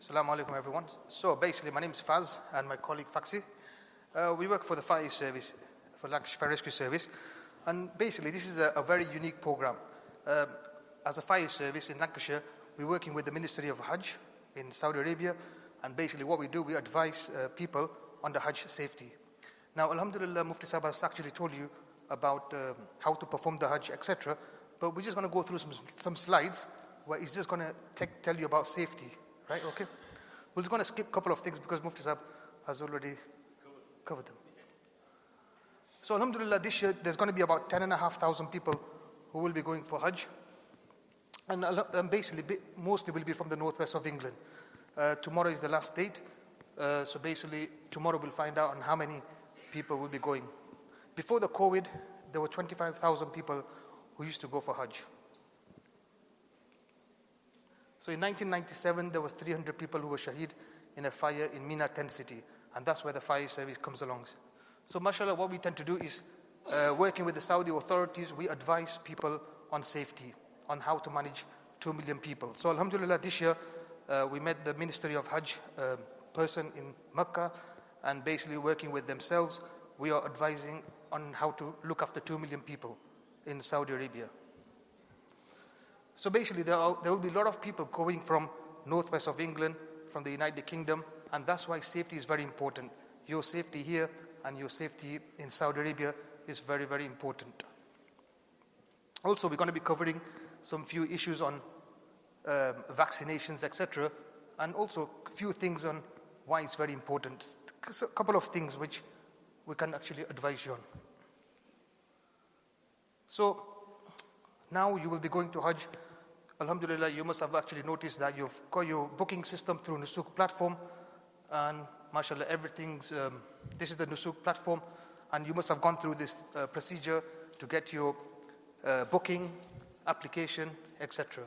Assalamu alaikum everyone. So basically my name is Faz and my colleague Faxxy. We work for the fire service, for Lancashire Fire Rescue Service, and basically this is a very unique program. As a fire service in Lancashire, we're working with the Ministry of Hajj in Saudi Arabia, and basically what we do, we advise people on the Hajj safety. Now alhamdulillah, Mufti Sahib has actually told you about how to perform the Hajj, etc. But we're just going to go through some slides where he's just going to tell you about safety, right? Okay. We're just going to skip a couple of things because Mufti Sahib has already covered them. So alhamdulillah, this year there's going to be about 10,500 people who will be going for Hajj. And basically, mostly will be from the northwest of England. Tomorrow is the last date. So basically, tomorrow we'll find out on how many people will be going. Before the COVID, there were 25,000 people who used to go for Hajj. So in 1997, there was 300 people who were shaheed in a fire in Mina tent city. And that's where the fire service comes along. So mashallah, what we tend to do is, working with the Saudi authorities, we advise people on safety, on how to manage 2 million people. So alhamdulillah, this year, we met the Ministry of Hajj person in Mecca, and basically working with themselves, we are advising on how to look after 2 million people in Saudi Arabia. So basically, there will be a lot of people going from northwest of England, from the United Kingdom, and that's why safety is very important. Your safety here and your safety in Saudi Arabia is very, very important. Also, we're going to be covering some few issues on vaccinations, etc., and also a few things on why it's very important. A couple of things which we can actually advise you on. So now you will be going to Hajj. Alhamdulillah, you must have actually noticed that you've got your booking system through Nusuk platform, and mashallah, everything's, this is the Nusuk platform, and you must have gone through this procedure to get your booking, application, etc.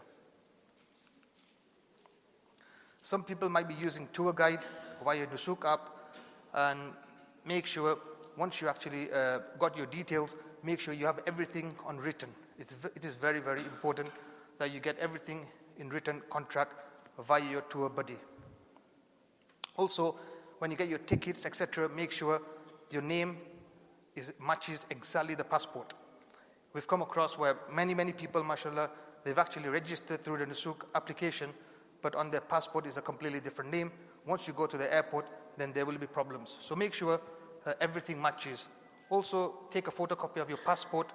Some people might be using tour guide via Nusuk App, and make sure once you actually got your details, make sure you have everything on written. It is very, very important that you get everything in written contract via your tour buddy. Also, when you get your tickets, etc., make sure your name matches exactly the passport. We've come across where many people, mashallah, they've actually registered through the Nusuk application, but on their passport is a completely different name. Once you go to the airport, then there will be problems. So make sure everything matches. Also, take a photocopy of your passport,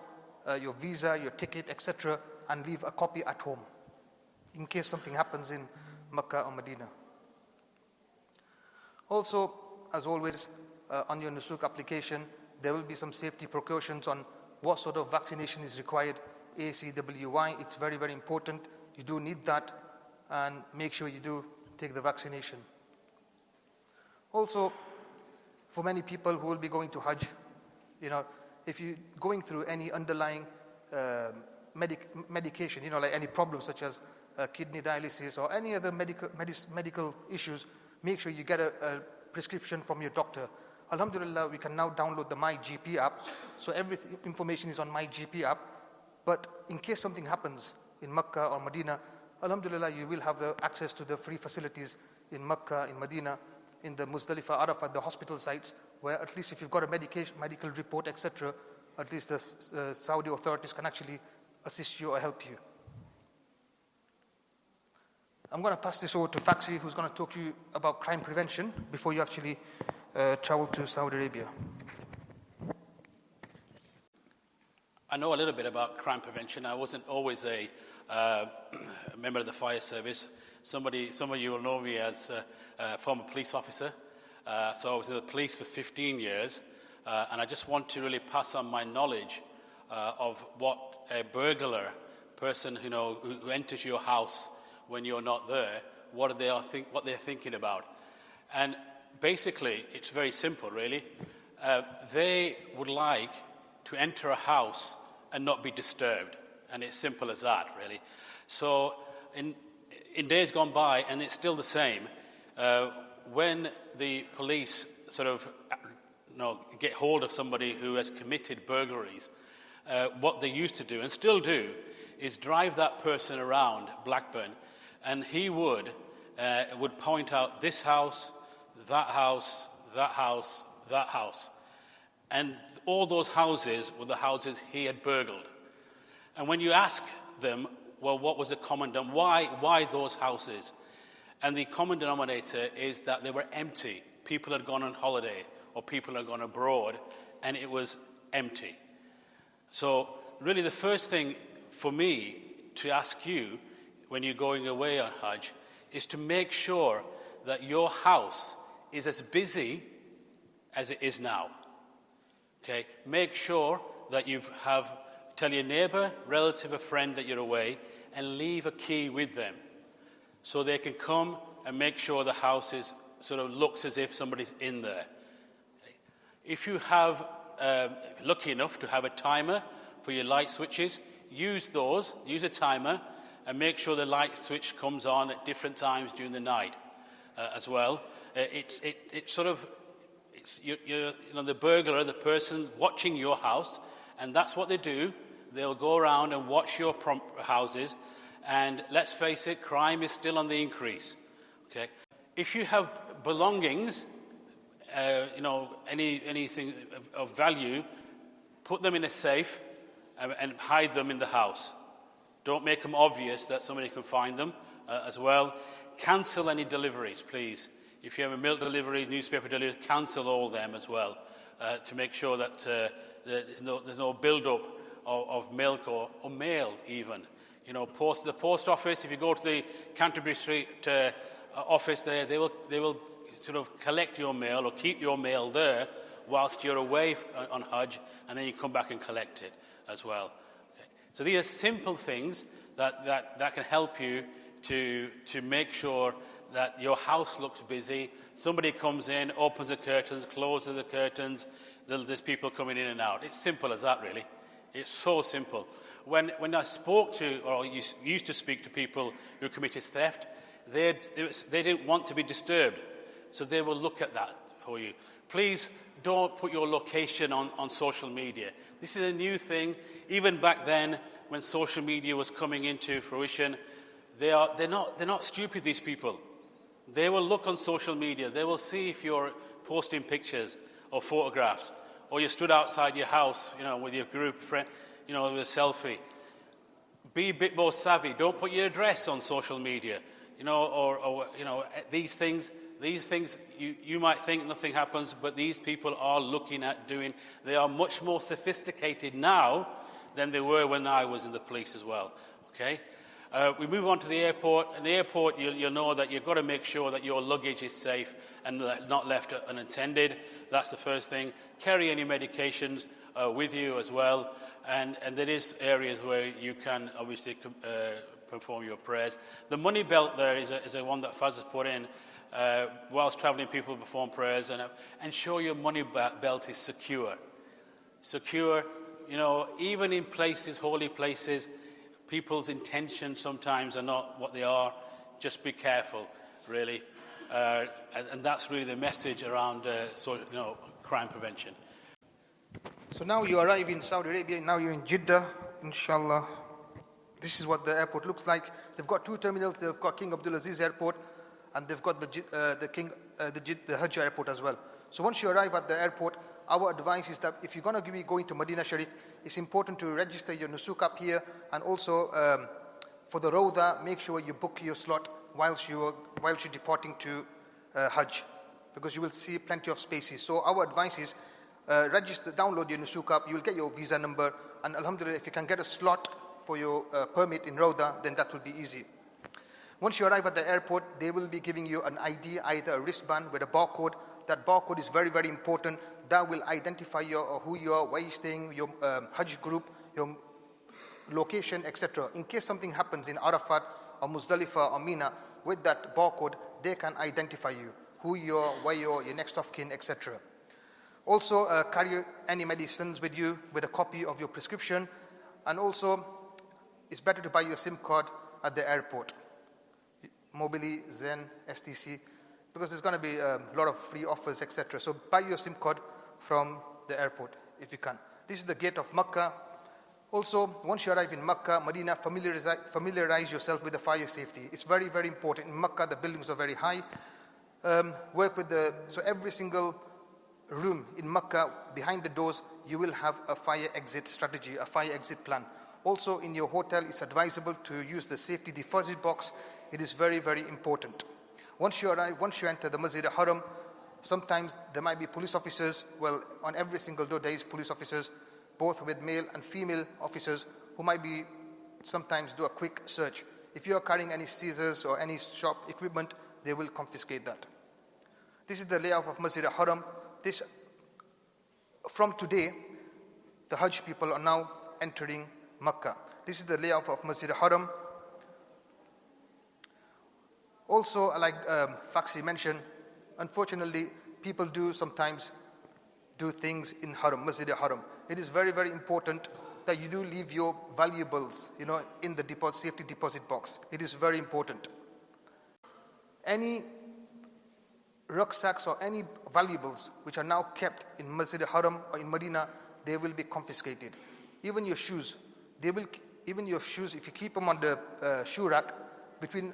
your visa, your ticket, etc., and leave a copy at home in case something happens in Mecca or Medina. Also, as always, on your Nusuk application, there will be some safety precautions on what sort of vaccination is required. ACWY, it's very, very important. You do need that, and make sure you do take the vaccination. Also, for many people who will be going to Hajj, if you're going through any underlying medication, like any problems such as kidney dialysis or any other medical issues, make sure you get a prescription from your doctor. Alhamdulillah, we can now download the My GP app, so every information is on My GP app. But in case something happens in Mecca or Medina, alhamdulillah, you will have the access to the free facilities in Mecca, in Medina, in the Muzdalifah, Arafat, the hospital sites, where at least if you've got a medical report, etc., at least the Saudi authorities can actually assist you or help you. I'm going to pass this over to Faxxy, who's going to talk to you about crime prevention before you actually travel to Saudi Arabia. I know a little bit about crime prevention. I wasn't always a member of the fire service. Some of you will know me as a former police officer. So I was in the police for 15 years, and I just want to really pass on my knowledge of what a burglar person who enters your house when you're not there, what they're thinking about. And basically, it's very simple, really. They would like to enter a house and not be disturbed, and it's simple as that, really. So in days gone by, and it's still the same, when the police sort of get hold of somebody who has committed burglaries, what they used to do and still do is drive that person around Blackburn, and he would would point out this house, that house, that house, that house. And all those houses were the houses he had burgled. And when you ask them, well, what was the common denominator? Why those houses? And the common denominator is that they were empty. People had gone on holiday or people had gone abroad and it was empty. So really the first thing for me to ask you when you're going away on Hajj is to make sure that your house is as busy as it is now. Okay? Make sure that tell your neighbor, relative, a friend that you're away and leave a key with them so they can come and make sure the house looks as if somebody's in there. If you have, lucky enough to have a timer for your light switches, use a timer and make sure the light switch comes on at different times during the night as well. The burglar, the person watching your house, and that's what they do. They'll go around and watch your houses, and let's face it, crime is still on the increase. Okay, if you have belongings, anything of value, put them in a safe and hide them in the house. Don't make them obvious that somebody can find them as well. Cancel any deliveries, please. If you have a milk delivery, newspaper delivery, cancel all them as well to make sure that there's no build-up of milk or mail even. The post office, if you go to the Canterbury Street office there, they will sort of collect your mail or keep your mail there whilst you're away on Hajj, and then you come back and collect it as well. Okay. So these are simple things that can help you to make sure that your house looks busy. Somebody comes in, opens the curtains, closes the curtains, there's people coming in and out. It's simple as that, really. It's so simple. When I spoke to, or used to speak to people who committed theft, they didn't want to be disturbed. So they will look at that for you. Please don't put your location on social media. This is a new thing. Even back then, when social media was coming into fruition, they're not stupid, these people. They will look on social media. They will see if you're posting pictures or photographs, or you stood outside your house, with your group friend, with a selfie. Be a bit more savvy. Don't put your address on social media, these things. These things, you might think nothing happens, but these people are looking at doing. They are much more sophisticated now than they were when I was in the police as well. Okay. We move on to the airport. In the airport, you'll know that you've got to make sure that your luggage is safe and not left unattended. That's the first thing. Carry any medications with you as well. And there is areas where you can obviously perform your prayers. The money belt there is a one that Faz has put in. Whilst traveling, people perform prayers and ensure your money belt is secure. Secure, even in places, holy places, people's intentions sometimes are not what they are. Just be careful, really. And that's really the message around crime prevention. So now you arrive in Saudi Arabia, now you're in Jeddah, inshallah. This is what the airport looks like. They've got two terminals. They've got King Abdulaziz Airport, and they've got the Hajj airport as well. So once you arrive at the airport, our advice is that if you're going to be going to Medina Sharif, it's important to register your Nusuk App here, and also for the Rawda, make sure you book your slot whilst you're departing to Hajj, because you will see plenty of spaces. So our advice is download your Nusuk App, you will get your visa number, and alhamdulillah, if you can get a slot for your permit in Rawda, then that will be easy. Once you arrive at the airport, they will be giving you an ID, either a wristband with a barcode. That barcode is very, very important. That will identify who you are, where you're staying, your Hajj group, your location, etc. In case something happens in Arafat or Muzdalifah or Mina, with that barcode, they can identify you, who you are, where you are, your next of kin, etc. Also, carry any medicines with you with a copy of your prescription. And also, it's better to buy your SIM card at the airport. Mobily, Zen, STC, because there's going to be a lot of free offers, etc. So buy your SIM card from the airport if you can. This is the gate of Makkah. Also, once you arrive in Makkah, Medina, familiarize yourself with the fire safety. It's very, very important. In Makkah, the buildings are very high. So every single room in Makkah, behind the doors, you will have a fire exit strategy, a fire exit plan. Also, in your hotel, it's advisable to use the safety deposit box. It is very, very important. Once you enter the Masjid-e-Haram, sometimes there might be police officers. Well, on every single door, there is police officers, both with male and female officers, who might be sometimes do a quick search. If you are carrying any scissors or any sharp equipment, they will confiscate that. This is the layout of Masjid-e-Haram. From today, the Hajj people are now entering Makkah. This is the layout of Masjid-e-Haram. Also, like Faxxy mentioned, unfortunately, people do sometimes do things in Haram, Masjid-e-Haram. It is very, very important that you do leave your valuables, in the safety deposit box. It is very important. Any rucksacks or any valuables which are now kept in Masjid-e-Haram or in Medina, they will be confiscated. Even your shoes, if you keep them on the shoe rack, between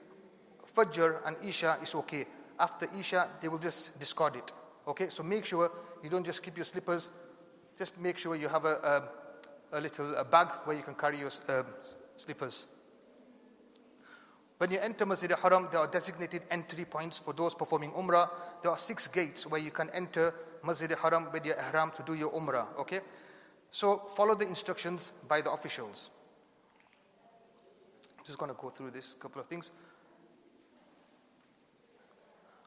Fajr and Isha is okay. After Isha, they will just discard it. Okay, so make sure you don't just keep your slippers. Just make sure you have a little bag where you can carry your slippers. When you enter Masjid-e-Haram, there are designated entry points for those performing Umrah. There are 6 gates where you can enter Masjid-e-Haram with your ihram to do your Umrah. Okay, so follow the instructions by the officials. Just going to go through this couple of things.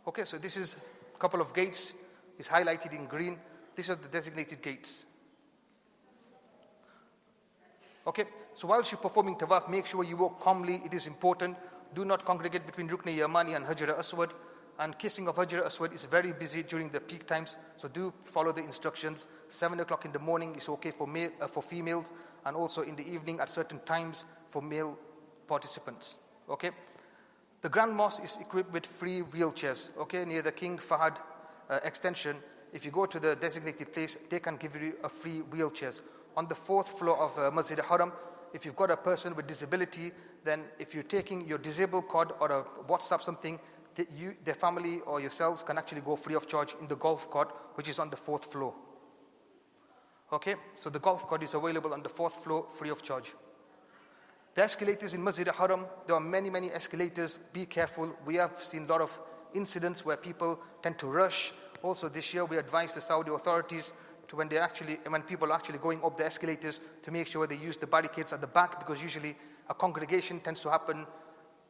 Okay, so this is a couple of gates. It's highlighted in green. These are the designated gates. Okay, so whilst you're performing tawaf, make sure you walk calmly. It is important. Do not congregate between Rukn Yamani and Hajar Aswad. And kissing of Hajar Aswad is very busy during the peak times. So do follow the instructions. 7 o'clock in the morning is okay for females, and also in the evening at certain times for male participants. Okay. The Grand Mosque is equipped with free wheelchairs. Okay, near the King Fahd extension. If you go to the designated place, they can give you a free wheelchairs. On the 4th floor of Masjid-e-Haram, if you've got a person with disability, then if you're taking your disabled card or a WhatsApp something, their family or yourselves can actually go free of charge in the golf cart, which is on the 4th floor. Okay, so the golf cart is available on the 4th floor free of charge. The escalators in Masjid-e-Haram, there are many, many escalators. Be careful. We have seen a lot of incidents where people tend to rush. Also this year, we advise the Saudi authorities to when people are actually going up the escalators, to make sure they use the barricades at the back, because usually a congregation tends to happen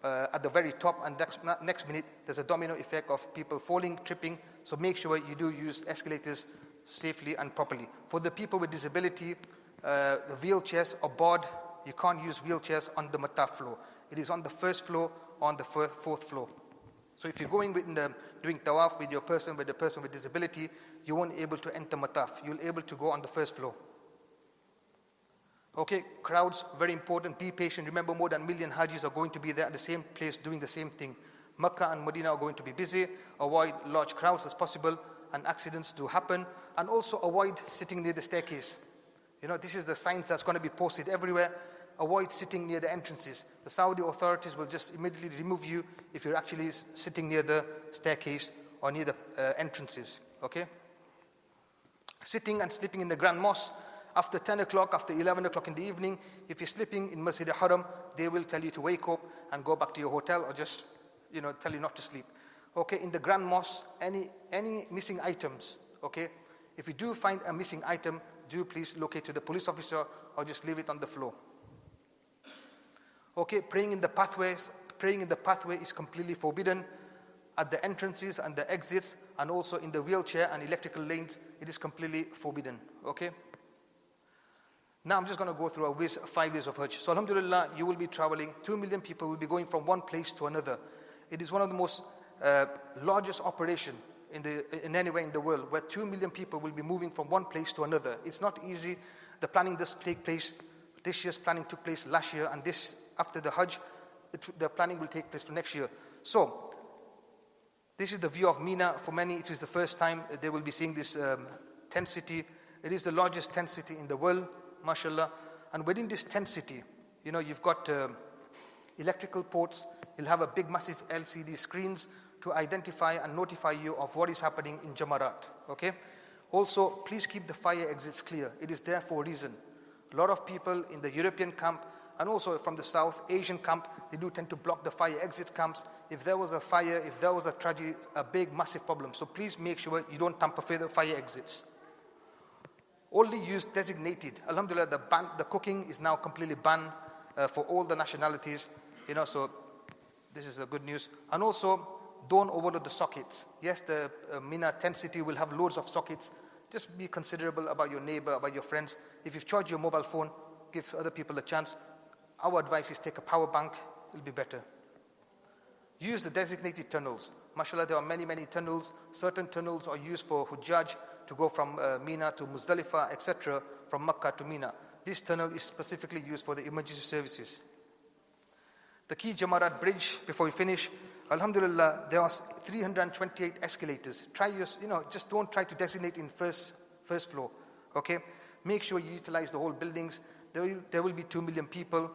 at the very top, and next minute there's a domino effect of people falling, tripping. So make sure you do use escalators safely and properly. For the people with disability, the wheelchairs are barred. You can't use wheelchairs on the mataf floor. It is on the 1st floor, on the 4th floor. So if you're going doing tawaf with the person with disability, you won't be able to enter mataf. You'll be able to go on the 1st floor. Okay, crowds, very important. Be patient. Remember, more than 1 million Hajis are going to be there at the same place doing the same thing. Makkah and Medina are going to be busy. Avoid large crowds as possible, and accidents do happen. And also avoid sitting near the staircase. This is the signs that's going to be posted everywhere. Avoid sitting near the entrances. The Saudi authorities will just immediately remove you if you're actually sitting near the staircase or near the entrances. Okay? Sitting and sleeping in the Grand Mosque after 10 o'clock, after 11 o'clock in the evening. If you're sleeping in Masjid-e-Haram, they will tell you to wake up and go back to your hotel, or just tell you not to sleep. Okay, in the Grand Mosque, any missing items, okay? If you do find a missing item, do please locate to the police officer or just leave it on the floor. Okay, praying in the pathway is completely forbidden. At the entrances and the exits, and also in the wheelchair and electrical lanes, it is completely forbidden. Okay? Now I'm just going to go through 5 days of Hajj. So alhamdulillah, you will be traveling. 2 million people will be going from one place to another. It is one of the most largest operation in anywhere in the world, where 2 million people will be moving from one place to another. It's not easy. The planning does take place. This year's planning took place last year, and this after the Hajj, the planning will take place for next year. So this is the view of Mina. For many, it is the first time they will be seeing this tent city. It is the largest tent city in the world, mashallah. And within this tent city, you've got electrical ports. You'll have a big, massive LCD screens to identify and notify you of what is happening in Jamarat. Okay? Also, please keep the fire exits clear. It is there for a reason. A lot of people in the European camp and also from the South Asian camp, they do tend to block the fire exit camps. If there was a fire, if there was a tragedy, a big, massive problem. So please make sure you don't tamper with the fire exits. Only use designated. Alhamdulillah, the cooking is now completely banned for all the nationalities. So this is a good news. And also, don't overload the sockets. Yes, the Mina tent city will have loads of sockets. Just be considerable about your neighbor, about your friends. If you've charged your mobile phone, give other people a chance. Our advice is take a power bank. It'll be better. Use the designated tunnels. MashaAllah, there are many, many tunnels. Certain tunnels are used for Hujjaj to go from Mina to Muzdalifah, etc., from Makkah to Mina. This tunnel is specifically used for the emergency services. The key Jamarat bridge, before we finish, Alhamdulillah, there are 328 escalators. Just don't try to designate in first floor. Okay? Make sure you utilize the whole buildings. There will be 2 million people.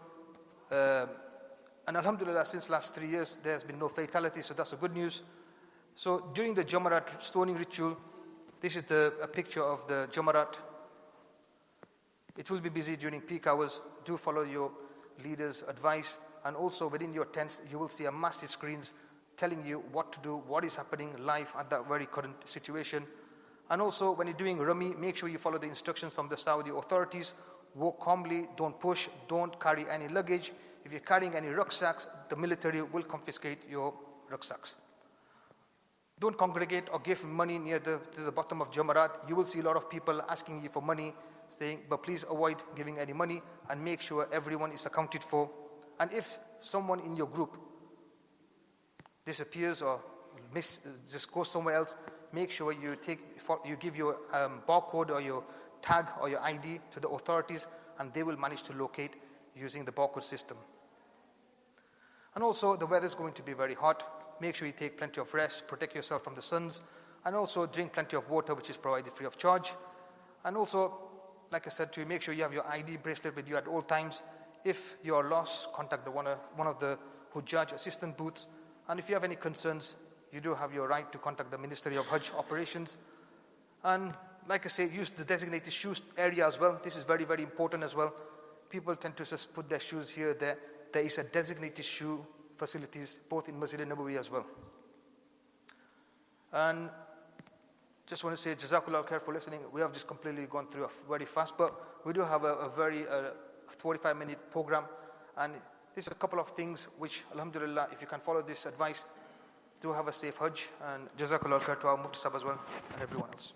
And Alhamdulillah, since last 3 years, there has been no fatality, so that's a good news. So during the Jamarat stoning ritual, this is a picture of the Jamarat. It will be busy during peak hours. Do follow your leader's advice. And also within your tents, you will see a massive screens telling you what to do, what is happening live at that very current situation. And also when you're doing Rami, make sure you follow the instructions from the Saudi authorities. Walk calmly, don't push, don't carry any luggage. If you're carrying any rucksacks, the military will confiscate your rucksacks. Don't congregate or give money near to the bottom of Jamarat. You will see a lot of people asking you for money, saying, but please avoid giving any money and make sure everyone is accounted for. And if someone in your group disappears or just goes somewhere else, make sure you give your barcode or your tag or your ID to the authorities, and they will manage to locate using the barcode system. And also, the weather is going to be very hot. Make sure you take plenty of rest, protect yourself from the suns, and also drink plenty of water, which is provided free of charge. And also, like I said to you, make sure you have your ID bracelet with you at all times. If you are lost, contact one of the Hujjaj assistant booths. And if you have any concerns, you do have your right to contact the Ministry of Hajj Operations. And like I say, use the designated shoes area as well. This is very, very important as well. People tend to just put their shoes here, there. There is a designated shoe facilities, both in Masjid-E-Nabawi as well. And just want to say, Jazakallah khair for listening. We have just completely gone through very fast, but we do have a very 45-minute program. And there's a couple of things which, alhamdulillah, if you can follow this advice, do have a safe Hajj. And Jazakallah khair to our Mufti Sahib as well, and everyone else.